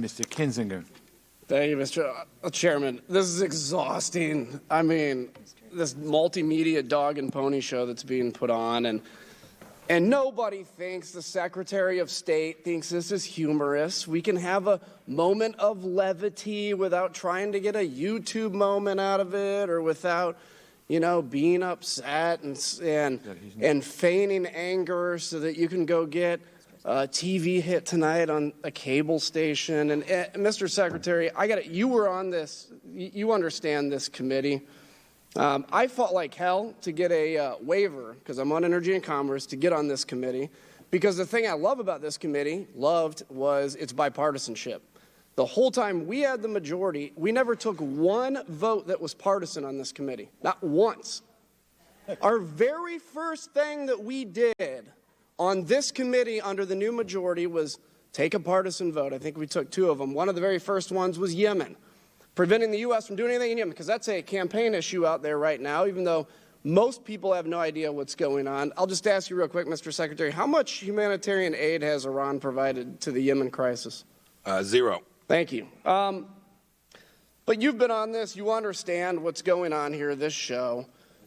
Mr. Kinzinger. Thank you, Mr. Chairman. This is exhausting. I mean, this multimedia dog and pony show that's being put on, and nobody thinks the Secretary of State thinks this is humorous. We can have a moment of levity without trying to get a YouTube moment out of it, or without, being upset and feigning anger so that you can go get a TV hit tonight on a cable station. And Mr. Secretary, you were on this. You understand this committee. I fought like hell to get a waiver, because I'm on Energy and Commerce, to get on this committee, because the thing I love about this committee, was its bipartisanship. The whole time we had the majority, we never took one vote that was partisan on this committee, not once. Our very first thing that we did on this committee under the new majority was take a partisan vote. I think we took two of them. One of the very first ones was Yemen, preventing the U.S. from doing anything in Yemen, because that's a campaign issue out there right now, even though most people have no idea what's going on. I'll just ask you real quick, Mr. Secretary, how much humanitarian aid has Iran provided to the Yemen crisis? Zero. Thank you. But you've been on this. You understand what's going on here, this show.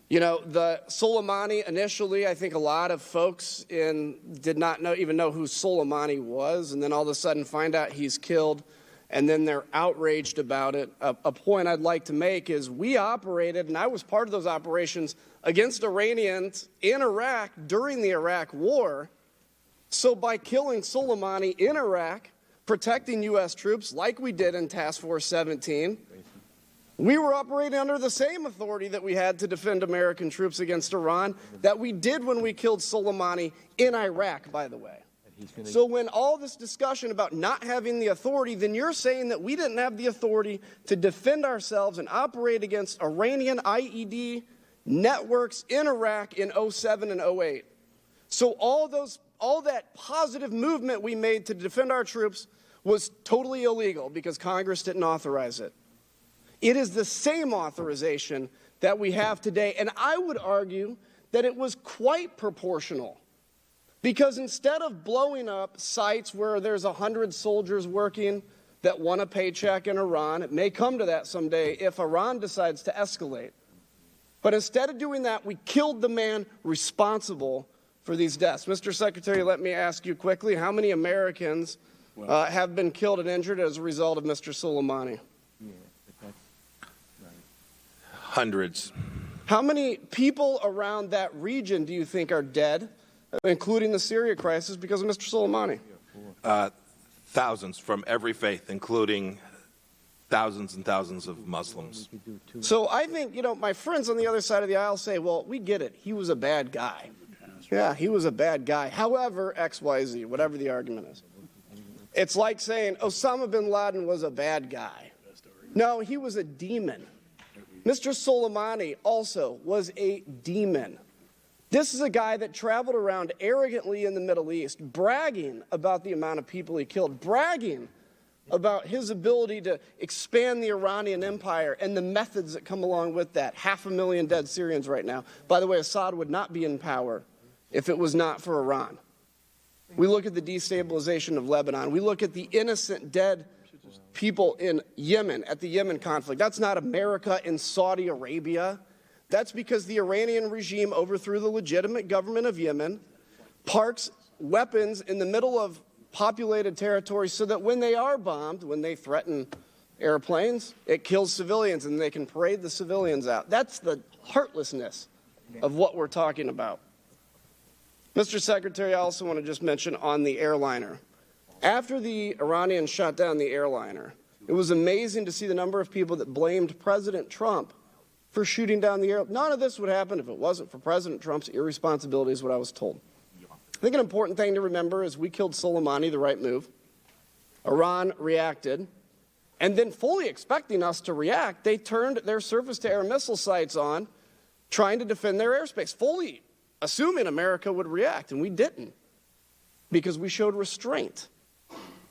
The Soleimani, initially, I think a lot of folks did not even know who Soleimani was, and then all of a sudden find out he's killed, and then they're outraged about it. A point I'd like to make is we operated, and I was part of those operations, against Iranians in Iraq during the Iraq War. So by killing Soleimani in Iraq, protecting U.S. troops like we did in Task Force 17, we were operating under the same authority that we had to defend American troops against Iran that we did when we killed Soleimani in Iraq, by the way. So when all this discussion about not having the authority, then you're saying that we didn't have the authority to defend ourselves and operate against Iranian IED networks in Iraq in 07 and 08. So all that positive movement we made to defend our troops was totally illegal because Congress didn't authorize it. It is the same authorization that we have today, and I would argue that it was quite proportional, because instead of blowing up sites where there's 100 soldiers working that want a paycheck in Iran, it may come to that someday if Iran decides to escalate. But instead of doing that, we killed the man responsible for these deaths. Mr. Secretary, let me ask you quickly, how many Americans have been killed and injured as a result of Mr. Soleimani? Hundreds. How many people around that region do you think are dead, including the Syria crisis, because of Mr. Soleimani? Thousands from every faith, including thousands and thousands of Muslims. So I think, my friends on the other side of the aisle say, well, we get it. He was a bad guy. Yeah, he was a bad guy. However, X, Y, Z, whatever the argument is. It's like saying Osama bin Laden was a bad guy. No, he was a demon. Mr. Soleimani also was a demon. This is a guy that traveled around arrogantly in the Middle East, bragging about the amount of people he killed, bragging about his ability to expand the Iranian empire and the methods that come along with that. 500,000 dead Syrians right now. By the way, Assad would not be in power if it was not for Iran. We look at the destabilization of Lebanon. We look at the innocent dead people in Yemen, at the Yemen conflict. That's not America in Saudi Arabia. That's because the Iranian regime overthrew the legitimate government of Yemen, parks weapons in the middle of populated territory so that when they are bombed, when they threaten airplanes, it kills civilians and they can parade the civilians out. That's the heartlessness of what we're talking about. Mr. Secretary, I also want to just mention on the airliner. After the Iranians shot down the airliner, it was amazing to see the number of people that blamed President Trump for shooting down the airliner. None of this would happen if it wasn't for President Trump's irresponsibility, is what I was told. I think an important thing to remember is we killed Soleimani, the right move. Iran reacted, and then fully expecting us to react, they turned their surface-to-air missile sites on, trying to defend their airspace, fully assuming America would react, and we didn't, because we showed restraint.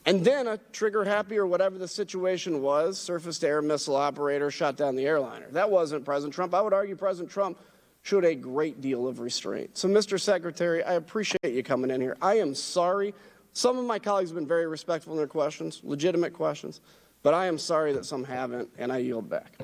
And then a trigger-happy or whatever the situation was, surface-to-air missile operator shot down the airliner. That wasn't President Trump. I would argue President Trump showed a great deal of restraint. So, Mr. Secretary, I appreciate you coming in here. I am sorry Some of my colleagues have been very respectful in their questions, legitimate questions, but I am sorry that some haven't, and I yield back.